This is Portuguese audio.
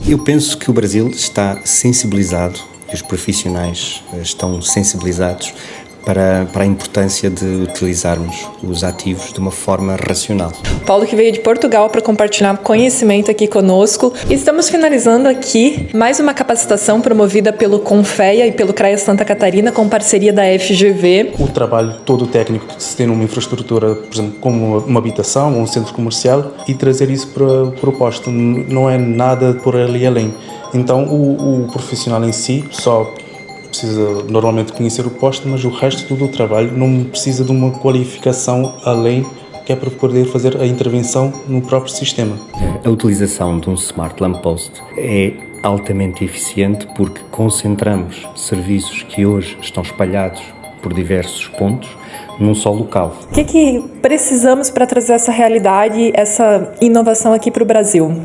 Eu penso que o Brasil está sensibilizado e os profissionais estão sensibilizados para a importância de utilizarmos os ativos de uma forma racional. Paulo, que veio de Portugal para compartilhar conhecimento aqui conosco. Estamos finalizando aqui mais uma capacitação promovida pelo Confea e pelo CREA Santa Catarina com parceria da FGV. O trabalho todo técnico que se tem numa infraestrutura, por exemplo, como uma habitação ou um centro comercial, e trazer isso para o posto. Não é nada por ali além. Então o profissional em si só precisa normalmente conhecer o posto, mas o resto todo o trabalho não precisa de uma qualificação além, que é para poder fazer a intervenção no próprio sistema. A utilização de um Smart Lamppost é altamente eficiente porque concentramos serviços que hoje estão espalhados por diversos pontos num só local. O que precisamos para trazer essa realidade, essa inovação aqui para o Brasil?